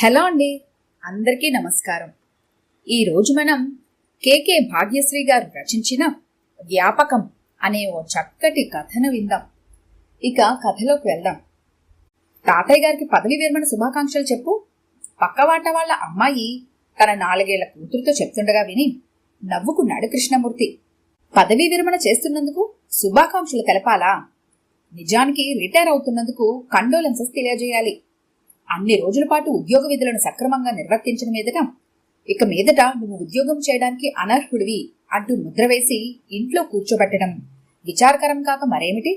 Hello అండి, అందరికీ నమస్కారం. ఈరోజు మనం కేకే భాగ్యశ్రీ గారు రచించిన వ్యాపకం అనే ఓ చక్కటి కథను విందాం. ఇక కథలోకి వెళ్దాం. తాతయ్య గారికి పదవి విరమణ శుభాకాంక్షలు చెప్పు, పక్కవాట వాళ్ళ అమ్మాయి తన 4 ఏళ్ల కూతురుతో చెప్తుండగా విని నవ్వుకున్నాడు కృష్ణమూర్తి. పదవీ విరమణ చేస్తున్నందుకు శుభాకాంక్షలు తెలపాలా? నిజానికి రిటైర్ అవుతున్నందుకు కండోలెన్సెస్ తెలియజేయాలి. అన్ని రోజుల పాటు ఉద్యోగ విధులను సక్రమంగా నిర్వర్తించిన మీదట నువ్వు ఉద్యోగం చేయడానికి అనర్హుడివి అంటూ ముద్ర వేసి ఇంట్లో కూర్చోబెట్టడం విచారకరం కాక మరేమిటి?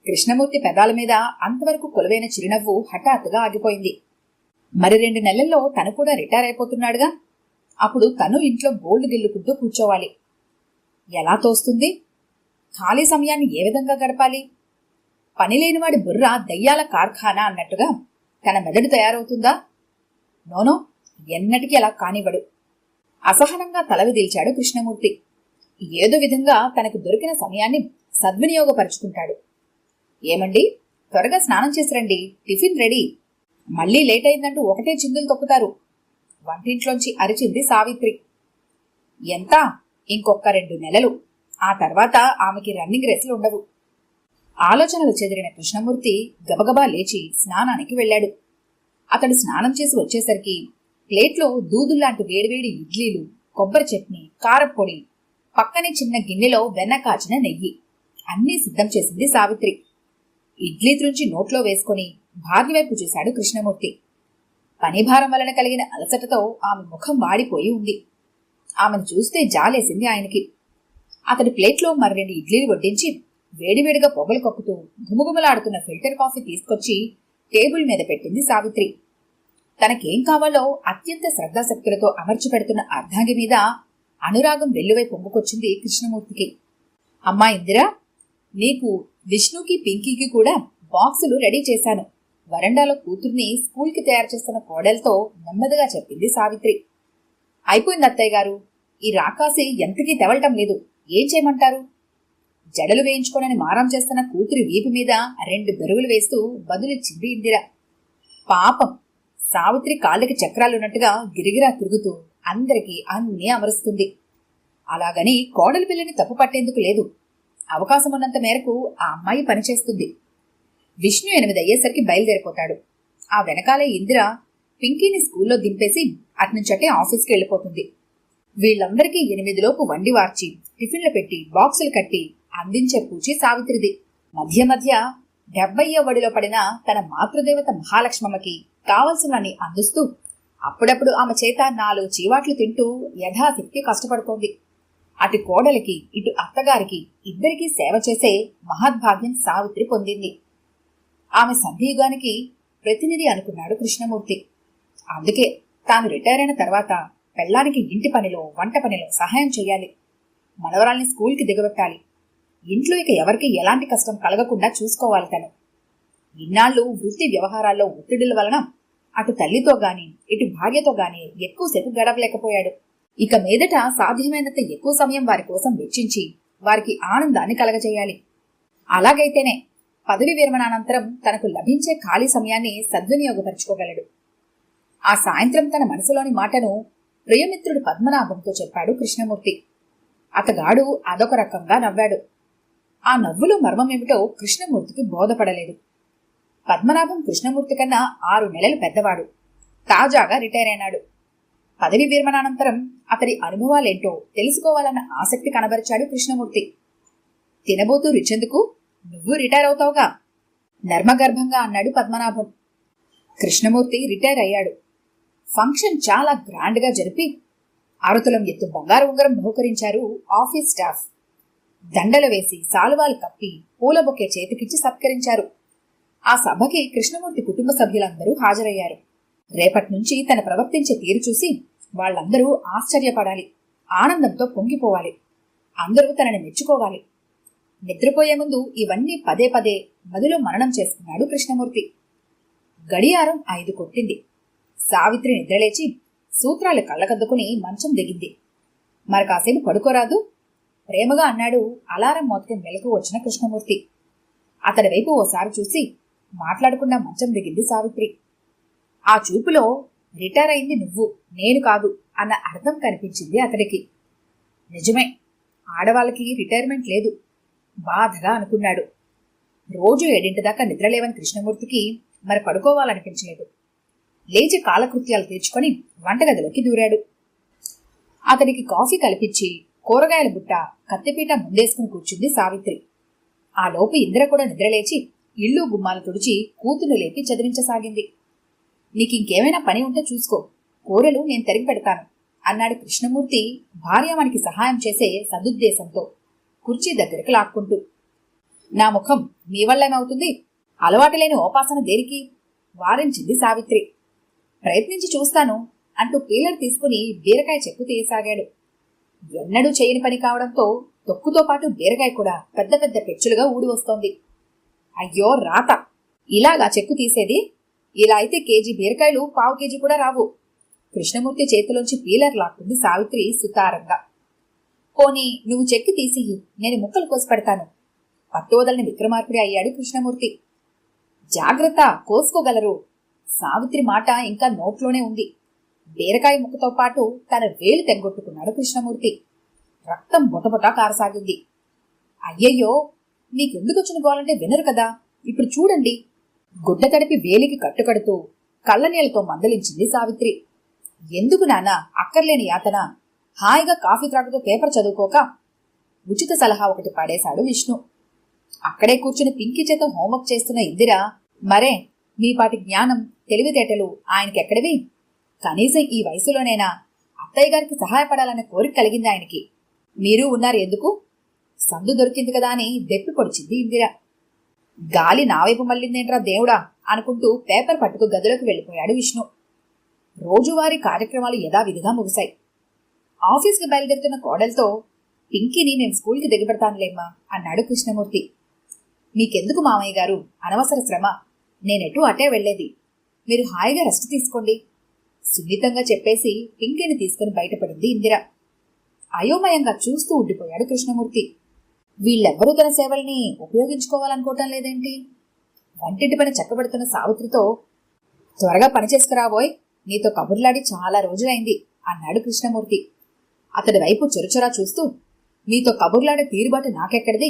కృష్ణమూర్తి పెదాల మీద అంతవరకు కొలువైన చిరునవ్వు హఠాత్తుగా ఆగిపోయింది. మరి 2 నెలల్లో తను కూడా రిటైర్ అయిపోతున్నాడుగా. అప్పుడు తను ఇంట్లో గోల్డ్ గిల్లుకుంటూ కూర్చోవాలి. ఎలా తోస్తుంది? ఖాళీ సమయాన్ని ఏ విధంగా గడపాలి? పనిలేనివాడి బుర్ర దయ్యాల కార్ఖానా అన్నట్టుగా తన మెదడు తయారవుతుందా? నోనో, ఎన్నటికీ అలా కానివ్వడు. అసహనంగా తల విదిల్చాడు కృష్ణమూర్తి. ఏదో విధంగా తనకు దొరికిన సమయాన్ని సద్వినియోగపరుచుకుంటాడు. ఏమండి, త్వరగా స్నానం చేసిరండి, టిఫిన్ రెడీ. మళ్లీ లేట్ అయిందంటూ ఒకటే చిందులు తొక్కుతారు. వంటింట్లోంచి అరిచింది సావిత్రి. ఎంత? ఇంకొక 2 నెలలు. ఆ తర్వాత ఆమెకి రన్నింగ్ రేసులు ఉండవు. ఆలోచనలు చెదిరిన కృష్ణమూర్తి గబగబా లేచి స్నానానికి వెళ్లాడు. అతడు స్నానం చేసి వచ్చేసరికి ప్లేట్లో దూదుల్లాంటి వేడివేడి ఇడ్లీలు, కొబ్బరి చట్నీ, కారప్పొడి, పక్కనే చిన్న గిన్నెలో వెన్న కాచిన నెయ్యి అన్నీ సిద్ధం చేసింది సావిత్రి. ఇడ్లీ త్రుంచి నోట్లో వేసుకుని భార్య వైపు చూశాడు కృష్ణమూర్తి. పనిభారం వలన కలిగిన అలసటతో ఆమె ముఖం వాడిపోయి ఉంది. ఆమెను చూస్తే జాలేసింది ఆయనకి. అతడి ప్లేట్లో మరి 2 ఇడ్లీలు వడ్డించి వేడివేడిగా పొగలు కక్కుతూ గుమగుమలాడుతున్న ఫిల్టర్ కాఫీ తీసుకొచ్చి టేబుల్ మీద పెట్టింది సావిత్రి. తనకేం కావాలో అత్యంత శ్రద్ధాశక్తులతో అమర్చి పెడుతున్న అర్ధాంగి మీద అనురాగం వెల్లువై పొంగుకొచ్చింది కృష్ణమూర్తికి. అమ్మా ఇందిరా, నీకు విష్ణుకి పింకీకి కూడా బాక్సులు రెడీ చేశాను. వరండాలో కూతుర్ని స్కూల్కి తయారు చేస్తున్న కోడలతో నెమ్మదిగా చెప్పింది సావిత్రి. అయిపోయింది అత్తయ్య గారు, ఈ రాకాసి ఎంతకీ తెవలటం లేదు, ఏం చేయమంటారు? జడలు వేయించుకోనని మారం చేస్తున్న కూతురి వీపు మీద 2 బెరువులు వేస్తూ బదులిచ్చింది ఇందిర. పాపం, సావిత్రి కాళ్ళకి చక్రాలున్నట్టుగా గిరిగిరా తిరుగుతూ అందరికీ అన్నీ అమరుస్తుంది. అలాగని కోడలి పిల్లని తప్పు పట్టేందుకు లేదు. అవకాశం ఉన్నంత మేరకు ఆ అమ్మాయి పనిచేస్తుంది. విష్ణు 8 అయ్యేసరికి బయలుదేరిపోతాడు. ఆ వెనకాలే ఇందిర పింకీని స్కూల్లో దింపేసి అట్నుంచటే ఆఫీస్కి వెళ్ళిపోతుంది. వీళ్ళందరికీ 8 లోపు వండి వార్చి టిఫిన్లు పెట్టి బాక్సులు కట్టి అందించే పూచి సావిత్రిది. మధ్య మధ్య 70వ వడిలో పడిన తన మాతృదేవత మహాలక్ష్మమ్మకి కావలసినవన్నీ అందిస్తూ అప్పుడప్పుడు ఆమె చేత 4 చీవాట్లు తింటూ యథాశక్తి కష్టపడుతోంది. అటు కోడలికి ఇటు అత్తగారికి ఇద్దరికీ సేవ చేసే మహద్భాగ్యం సావిత్రి పొందింది. ఆమె సంధియుగానికి ప్రతినిధి అనుకున్నాడు కృష్ణమూర్తి. అందుకే తాను రిటైర్ అయిన తర్వాత పెళ్లానికి ఇంటి పనిలో వంట పనిలో సహాయం చెయ్యాలి. మనవరాల్ని స్కూల్కి దిగబెట్టాలి. ఇంట్లో ఇక ఎవరికి ఎలాంటి కష్టం కలగకుండా చూసుకోవాలి. తను ఇన్నాళ్లు వృత్తి వ్యవహారాల్లో ఒత్తిడిల వలన అటు తల్లితో గాని ఇటు భార్యతో గాని ఎక్కువసేపు గడవలేకపోయాడు. ఇక మీదట సాధ్యమైనంత ఎక్కువ సమయం వారి కోసం వెచ్చించి వారికి ఆనందాన్ని కలగజేయాలి. అలాగైతేనే పదవి విరమణానంతరం తనకు లభించే ఖాళీ సమయాన్ని సద్వినియోగపరుచుకోగలడు. ఆ సాయంత్రం తన మనసులోని మాటను ప్రియమిత్రుడు పద్మనాభంతో చెప్పాడు కృష్ణమూర్తి. అతగాడు అదొక రకంగా నవ్వాడు. ఆ నవ్వులో మర్మమేమిటో కృష్ణమూర్తికి బోధపడలేదు. పద్మనాభం కృష్ణమూర్తి కన్నా 6 నెలలు పెద్దవాడు. తాజాగా రిటైర్ అయినాడు. పదవి విరమణానంతరం అతడి అనుభవాలేంటో తెలుసుకోవాలన్న ఆసక్తి కనబరిచాడు కృష్ణమూర్తి. తినబోతూ రిచెందుకు, నువ్వు రిటైర్ అవుతావుగా, నర్మగర్భంగా అన్నాడు పద్మనాభం. కృష్ణమూర్తి రిటైర్ అయ్యాడు. ఫంక్షన్ చాలా గ్రాండ్గా జరిపి 6 తులం ఎత్తు బంగారు ఉంగరం బహుకరించారు ఆఫీస్ స్టాఫ్. దండలు వేసి సాలువాలు కప్పి పూల బొకే చేతికిచ్చి సత్కరించారు. ఆ సభకి కృష్ణమూర్తి కుటుంబ సభ్యులందరూ హాజరయ్యారు. రేపటి నుంచి తన ప్రవర్తించే తీరు చూసి వాళ్ళందరూ ఆశ్చర్యపడాలి, ఆనందంతో పొంగిపోవాలి. అందరూ తనని మెచ్చుకోవాలి. నిద్రపోయే ముందు ఇవన్నీ పదే పదే మదిలో మననం చేసుకున్నాడు కృష్ణమూర్తి. గడియారం 5 కొట్టింది. సావిత్రి నిద్రలేచి సూత్రాలు కళ్ళకద్దుకుని మంచం దిగింది. మరి కాసేపు పడుకోరాదు, ప్రేమగా అన్నాడు అలారం మోతకి మెలకు వచ్చిన కృష్ణమూర్తి. అతడి వైపు ఓసారి చూసి మాట్లాడకుండా మంచం దిగింది సావిత్రి. ఆ చూపులో రిటైర్ అయింది నువ్వు, నేను కాదు అన్న అర్థం కనిపించింది అతడికి. నిజమే, ఆడవాళ్ళకి రిటైర్మెంట్ లేదు, బాధగా అనుకున్నాడు. రోజు 7 దాకా నిద్రలేవని కృష్ణమూర్తికి మరి పడుకోవాలనిపించలేదు. లేచి కాలకృత్యాలు తీర్చుకొని వంటగదిలోకి దూరాడు. అతడికి కాఫీ కల్పించి కూరగాయల బుట్ట, కత్తిపీట ముందేసుకుని కూర్చుంది సావిత్రి. ఆ లోపు ఇంద్ర కూడా నిద్రలేచి ఇల్లు గుమ్మాలు తుడిచి కూతురు లేపి చదివించసాగింది. నీకింకేమైనా పని ఉంటే చూసుకో, కూరలు నేను తరిగి పెడతాను అన్నాడు కృష్ణమూర్తి భార్యామణికి సహాయం చేసే సదుద్దేశంతో కుర్చీ దగ్గరికి లాక్కుంటూ. నా ముఖం మీ వల్లేమవుతుంది, అలవాటు లేని ఓపాసన దేనికి వారించింది సావిత్రి. ప్రయత్నించి చూస్తాను అంటూ పీలర్ తీసుకుని బీరకాయ చెక్కు తీయసాగాడు. ఎన్నడూ చేయని పని కావడంతో తొక్కుతో పాటు బీరకాయ కూడా పెద్ద పెద్ద పెచ్చులుగా ఊడి వస్తోంది. అయ్యో రాత, ఇలాగా చెక్కు తీసేది? ఇలా అయితే కేజీ బీరకాయలు 1/4 కేజీ కూడా రావు. కృష్ణమూర్తి చేతిలోంచి పీలర్ లాక్కుంది సావిత్రి సుతారంగా. పోనీ నువ్వు చెక్కి తీసియ్యి, నేను ముక్కలు కోసి పెడతాను. పట్టు వదలని విక్రమార్కుడి అయ్యాడు కృష్ణమూర్తి. జాగ్రత్త, కోసుకోగలరు. సావిత్రి మాట ఇంకా నోట్లోనే ఉంది. బీరకాయ ముక్కతో పాటు తన వేలు తెగ్గొట్టుకున్నాడు కృష్ణమూర్తి. రక్తం బొటబొటా కారసాగింది. అయ్యయ్యో, మీకెందుకొచ్చిన గోలంటే వినరు కదా, ఇప్పుడు చూడండి. గుడ్డ తడిపి వేలికి కట్టుకడుతూ కళ్ళనీళ్లతో మందలించింది సావిత్రి. ఎందుకు నాన్నా అక్కర్లేని యాతన, హాయిగా కాఫీ త్రాగుతూ పేపర్ చదువుకోక ఉచిత సలహా ఒకటి పాడేశాడు విష్ణు. అక్కడే కూర్చుని పింకీ చేత హోంవర్క్ చేస్తున్న ఇందిర, మరే మీపాటి జ్ఞానం తెలివితేటలు ఆయనకెక్కడివి? కనీసం ఈ వయసులోనైనా అత్తయ్య గారికి సహాయపడాలనే కోరిక కలిగింది ఆయనకి. మీరు ఉన్నారు ఎందుకు? సందు దొరికింది కదా అని దెప్పి పొడిచింది ఇందిర. గాలి నావైపు మళ్ళిందేంట్రా దేవుడా అనుకుంటూ పేపర్ పట్టుకు గదిలోకి వెళ్లిపోయాడు విష్ణు. రోజువారీ కార్యక్రమాలు యథావిధిగా ముగిశాయి. ఆఫీస్కి బయలుదేరుతున్న కోడలతో, పింకీని నేను స్కూల్కి దిగబెడతానులేమ్మా అన్నాడు కృష్ణమూర్తి. మీకెందుకు మామయ్య గారు అనవసర శ్రమ, నేనెటూ అటే వెళ్లేది. మీరు హాయిగా రెస్ట్ తీసుకోండి సున్నితంగా చెప్పేసి పింకీని తీసుకుని బయటపడింది ఇందిర. అయోమయంగా చూస్తూ ఉండిపోయాడు కృష్ణమూర్తి. వీళ్ళెవ్వరూ తన సేవల్ని ఉపయోగించుకోవాలనుకోవటం లేదేంటి? వంటింటి పని చక్కబెడుతున్న సావిత్రితో, త్వరగా పని చేసుకురాబోయ్, నీతో కబుర్లాడి చాలా రోజులైంది అన్నాడు కృష్ణమూర్తి. అతడి వైపు చొరచొరా చూస్తూ, మీతో కబుర్లాడే తీరుబాటు నాకెక్కడిది?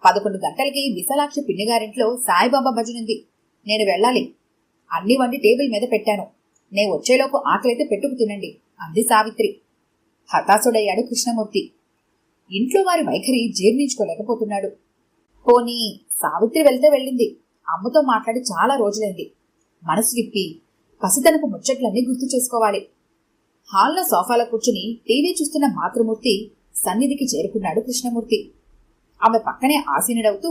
11 గంటలకి విశాలాక్షి పిన్నిగారింట్లో సాయిబాబా భజనుంది, నేను వెళ్ళాలి. అన్ని వండి టేబుల్ మీద పెట్టాను, నే వచ్చేలోపు ఆకలైతే పెట్టుకు తినండి అంది సావిత్రి. హతాశుడయ్యాడు కృష్ణమూర్తి. ఇంట్లో వారి వైఖరి జీర్ణించుకోలేకపోతున్నాడు. పోనీ సావిత్రి వెళ్తే వెళ్ళింది, అమ్మతో మాట్లాడి చాలా రోజులైంది. మనసు విప్పి పసితనపు ముచ్చట్లన్నీ గుర్తు చేసుకోవాలి. హాల్లో సోఫాలో కూర్చుని టీవీ చూస్తున్న మాతృమూర్తి సన్నిధికి చేరుకున్నాడు కృష్ణమూర్తి. ఆమె పక్కనే ఆసీనుడవుతూ,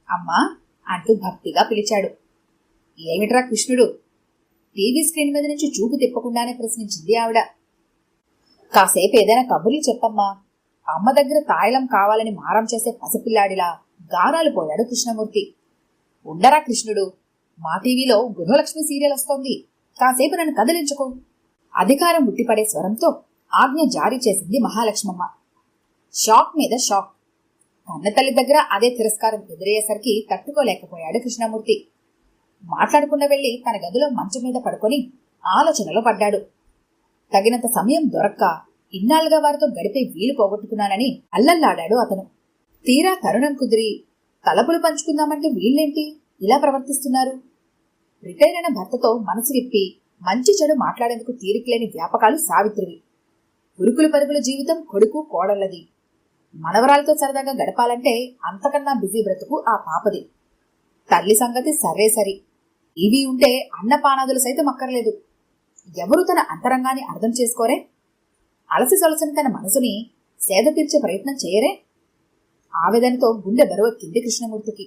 అమ్మా అంటూ భక్తిగా పిలిచాడు. ఏమిట్రా కృష్ణుడు? టీవీ స్క్రీన్ మీద నుంచి చూపు తిప్పకుండానే ప్రశ్నించింది ఆవిడ. కాసేపు ఏదైనా కబుర్లు చెప్పమ్మా. అమ్మ దగ్గర తాయిలం కావాలని మారం చేసే పసిపిల్లాడిలా గారాలు పోయాడు కృష్ణమూర్తి. ఉండరా కృష్ణుడు, మా టీవీలో గృహలక్ష్మి సీరియల్ వస్తోంది, కాసేపు నన్ను కదిలించుకో. అధికారం ఉట్టిపడే స్వరంతో ఆజ్ఞ జారీ చేసింది మహాలక్ష్మమ్మ. షాక్ మీద షాక్. కన్నతల్లి దగ్గర అదే తిరస్కారం ఎదురయ్యేసరికి తట్టుకోలేకపోయాడు కృష్ణమూర్తి. మాట్లాడకుండా వెళ్లి తన గదిలో మంచం మీద పడుకొని ఆలోచనలో పడ్డాడు. తగినంత సమయం దొరక్క ఇన్నాళ్లుగా వారితో గడిపే వీలు పోగొట్టుకున్నానని అల్లల్లాడాడు అతను. తీరా తరుణం కుదిరి తలపులు పంచుకుందామంటే వీళ్ళేంటి ఇలా ప్రవర్తిస్తున్నారు? రిటైర్ అయిన భర్తతో మనసు విప్పి మంచి చెడు మాట్లాడేందుకు తీరికలేని వ్యాపకాలు సావిత్రివి. ఉరుకులు పరుగుల జీవితం కొడుకు కోడళ్లది. మనవరాలతో సరదాగా గడపాలంటే అంతకన్నా బిజీ బ్రతుకు ఆ పాపది. తల్లి సంగతి సర్వే సరి, ఇవి ఉంటే అన్నపానాదులు సైతం అక్కర్లేదు. ఎవరు తన అంతరంగాన్ని అర్థం చేసుకోరే? అలసి సొలసని తన మనసుని సేద తీర్చే ప్రయత్నం చేయరే? ఆవేదనతో గుండె బరువెక్కింది కృష్ణమూర్తికి.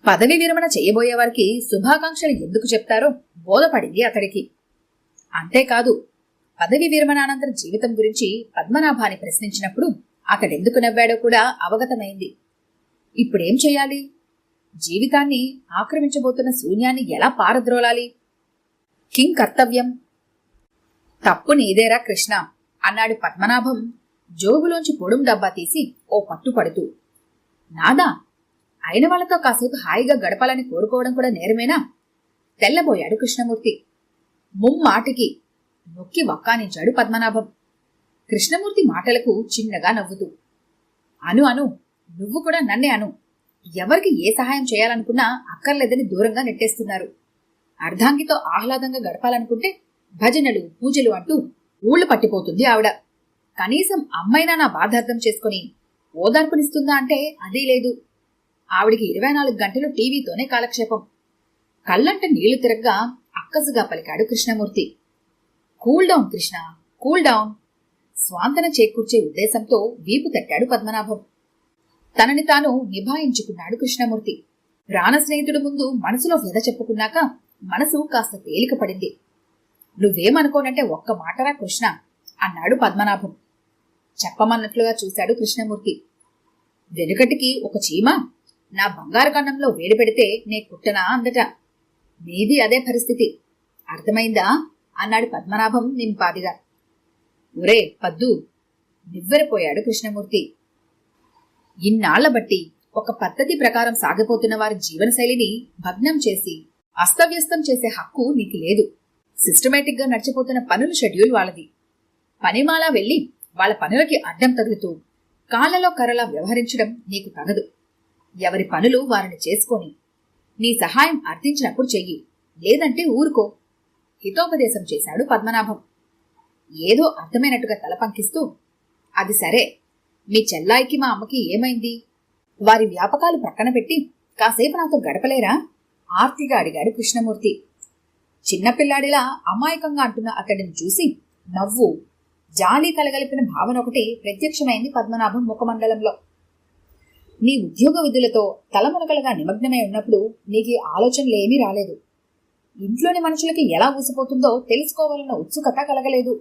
పదవి విరమణ చేయబోయేవారికి శుభాకాంక్షలు ఎందుకు చెప్తారో బోధపడింది అతడికి. అంతేకాదు, పదవి విరమణానంతర జీవితం గురించి పద్మనాభాన్ని ప్రశ్నించినప్పుడు అతడెందుకు నవ్వాడో కూడా అవగతమైంది. ఇప్పుడేం చెయ్యాలి? జీవితాన్ని ఆక్రమించబోతున్న శూన్యాన్ని ఎలా పారద్రోలాలి? కిం కర్తవ్యం? తప్పు నీదేరా కృష్ణ అన్నాడు పద్మనాభం జోబులోంచి పొడుం డబ్బా తీసి ఓ పట్టు పడుతూ. నాదా, అయిన వాళ్లతో కాసేపు హాయిగా గడపాలని కోరుకోవడం కూడా నేరమేనా? తెల్లబోయాడు కృష్ణమూర్తి. ముమ్మాటికి నొక్కి వక్కానించాడు పద్మనాభం. కృష్ణమూర్తి మాటలకు చిన్నగా నవ్వుతూ, అను అను, నువ్వు కూడా నన్నే అను. ఎవరికి ఏ సహాయం చేయాలనుకున్నా అక్కర్లేదని దూరంగా నెట్టేస్తున్నారు. అర్ధాంగితో ఆహ్లాదంగా గడపాలనుకుంటే భజనలు పూజలు అంటూ ఊళ్ళు పట్టిపోతుంది ఆవిడ. కనీసం అమ్మైనా నా బాధ అర్థం చేసుకుని ఓదార్పునిస్తుందా అంటే అదీ లేదు. ఆవిడికి 24 గంటలు టీవీతోనే కాలక్షేపం. కళ్ళంట నీళ్లు తిరగ్గా అక్కసుగా పలికాడు Krishnamurthy. Cool down Krishna, cool down. స్వాంతన చేకూర్చే ఉద్దేశంతో వీపు తట్టాడు పద్మనాభం. తనని తాను నిభాయించుకున్నాడు కృష్ణమూర్తి. ప్రాణ స్నేహితుడి ముందు మనసులో వ్యధ చెప్పుకున్నాక మనసు కాస్త తేలిక పడింది. నువ్వేమనుకోనంటే ఒక్క మాటరా కృష్ణ అన్నాడు పద్మనాభం. చెప్పమన్నట్లుగా చూశాడు కృష్ణమూర్తి. వెనుకటికి ఒక చీమ నా బంగారు కన్నంలో వేడి పెడితే నే కుట్టనా అందట. నీది అదే పరిస్థితి, అర్థమైందా అన్నాడు పద్మనాభం నింపాదిగా. ఒరే పద్దు, నివ్వెరపోయాడు కృష్ణమూర్తి. ఇన్నాళ్ల బట్టి ఒక పద్ధతి ప్రకారం సాగిపోతున్న వారి జీవనశైలిని భగ్నం చేసి అస్తవ్యస్తం చేసే హక్కు నీకు లేదు. సిస్టమేటిక్ గా నడిచిపోతున్న పనుల షెడ్యూల్ వాళ్ళది. పనిమాలా వెళ్లి వాళ్ళ పనులకి అడ్డం తగులుతూ కాళ్లలో కర్రలా వ్యవహరించడం నీకు తగదు. ఎవరి పనులు వారిని చేసుకొని నీ సహాయం అర్థించినప్పుడు చెయ్యి, లేదంటే ఊరుకో హితోపదేశం చేశాడు పద్మనాభం. ఏదో అర్థమైనట్టుగా తలపంకిస్తూ, అది సరే, మీ చెల్లాయికి మా అమ్మకి ఏమైంది? వారి వ్యాపకాలు ప్రక్కన పెట్టి కాసేపు నాతో గడపలేరా ఆర్తిగా అడిగాడు కృష్ణమూర్తి. చిన్నపిల్లాడిలా అమాయకంగా అంటున్న అతడిని చూసి నవ్వు, జాలి కలగలిపిన భావన ఒకటి ప్రత్యక్షమైంది పద్మనాభం ముఖమండలంలో. నీ ఉద్యోగ విధులతో తలమునకలుగా నిమగ్నమై ఉన్నప్పుడు నీకు ఆలోచనలేమీ రాలేదు. ఇంట్లోని మనుషులకి ఎలా ఊసిపోతుందో తెలుసుకోవాలన్న ఉత్సుకత కలగలేదు.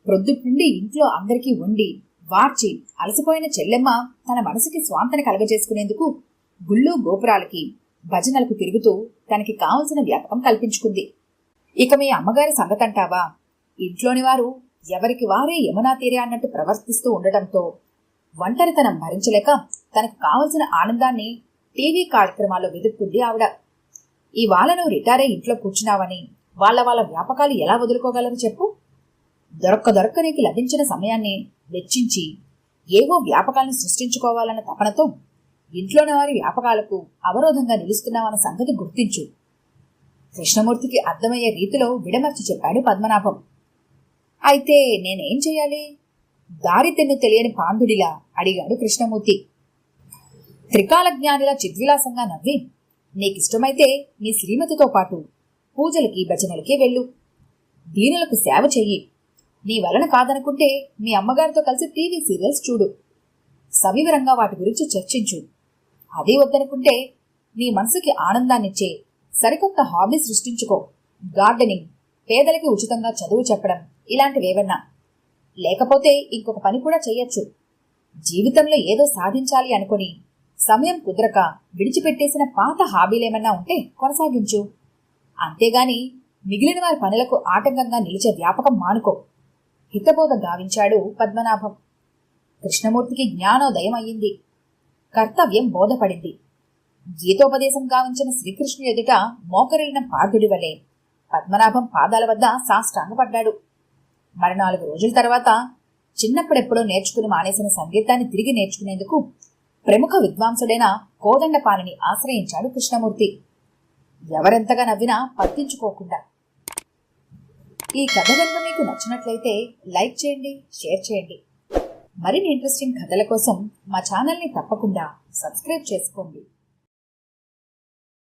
ప్రొద్దుట్నుండి ఇంట్లో అందరికీ వండి వార్చి అలసిపోయిన చెల్లెమ్మ తన మనసుకి స్వాంతని కలగజేసుకునేందుకు గుళ్ళు గోపురాలకి భజనలకు తిరుగుతూ తనకి కావలసిన వ్యాపకం కల్పించుకుంది. ఇక మీ అమ్మగారి సంగతంటావా? ఇంట్లోని వారు ఎవరికి వారే యమునా తీరే అన్నట్టు ప్రవర్తిస్తూ ఉండటంతో ఒంటరితనం భరించలేక తనకు కావలసిన ఆనందాన్ని టీవీ కార్యక్రమాల్లో వెతుక్కుంది ఆవిడ. ఇవాళ నువ్వు రిటైర్ అయి ఇంట్లో కూర్చున్నావని వాళ్ళ వ్యాపకాలు ఎలా వదులుకోగలరు చెప్పు? దొరక్క నీకు లభించిన సమయాన్ని వెచ్చించి ఏవో వ్యాపకాలను సృష్టించుకోవాలన్న తపనతో ఇంట్లోని వారి వ్యాపకాలకు అవరోధంగా నిలుస్తున్నావన్న సంగతి గుర్తించు. కృష్ణమూర్తికి అర్థమయ్యే రీతిలో విడమర్చి చెప్పాడు పద్మనాభం. అయితే నేనేం చెయ్యాలి? దారి తెన్ను తెలియని పాండుడిలా అడిగాడు కృష్ణమూర్తి. త్రికాల జ్ఞానిలా చిద్విలాసంగా నవ్వి, నీకిష్టమైతే నీ శ్రీమతితో పాటు పూజలకి భజనలకి వెళ్ళు, దీనులకు సేవ చెయ్యి. నీ వలన కాదనుకుంటే మీ అమ్మగారితో కలిసి టీవీ సీరియల్స్ చూడు, సవివరంగా వాటి గురించి చర్చించు. అదే వద్దనుకుంటే నీ మనసుకి ఆనందాన్నిచ్చే సరికొత్త హాబీ సృష్టించుకో. గార్డెనింగ్, పేదలకి ఉచితంగా చదువు చెప్పడం, ఇలాంటివేవన్నా. లేకపోతే ఇంకొక పని కూడా చెయ్యొచ్చు. జీవితంలో ఏదో సాధించాలి అనుకుని సమయం కుదరక విడిచిపెట్టేసిన పాత హాబీలేమన్నా ఉంటే కొనసాగించు. అంతేగాని మిగిలిన వారి పనులకు ఆటంకంగా నిలిచే వ్యాపకం మానుకో హితబోధ గావించాడు పద్మనాభం. కృష్ణమూర్తికి జ్ఞానోదయం అయ్యింది. కర్తవ్యం బోధపడింది. గీతోపదేశం గావించిన శ్రీకృష్ణుని ఎదుట మోకరిల్లిన పార్థుడి వలె పద్మనాభం పాదాల వద్ద సాష్టాంగపడ్డాడు. మరి 4 రోజుల తర్వాత చిన్నప్పుడెప్పుడో నేర్చుకుని మానేసిన సంగీతాన్ని తిరిగి నేర్చుకునేందుకు ప్రముఖ విద్వాంసుడైన కోదండపాణిని ఆశ్రయించాడు కృష్ణమూర్తి, ఎవరెంతగా నవ్వినా పట్టించుకోకుండా. ఈ కథ కనుక మీకు నచ్చినట్లయితే లైక్ చేయండి, షేర్ చేయండి. మరిన్ని ఇంట్రెస్టింగ్ కథల కోసం మా ఛానల్ని తప్పకుండా సబ్స్క్రైబ్ చేసుకోండి.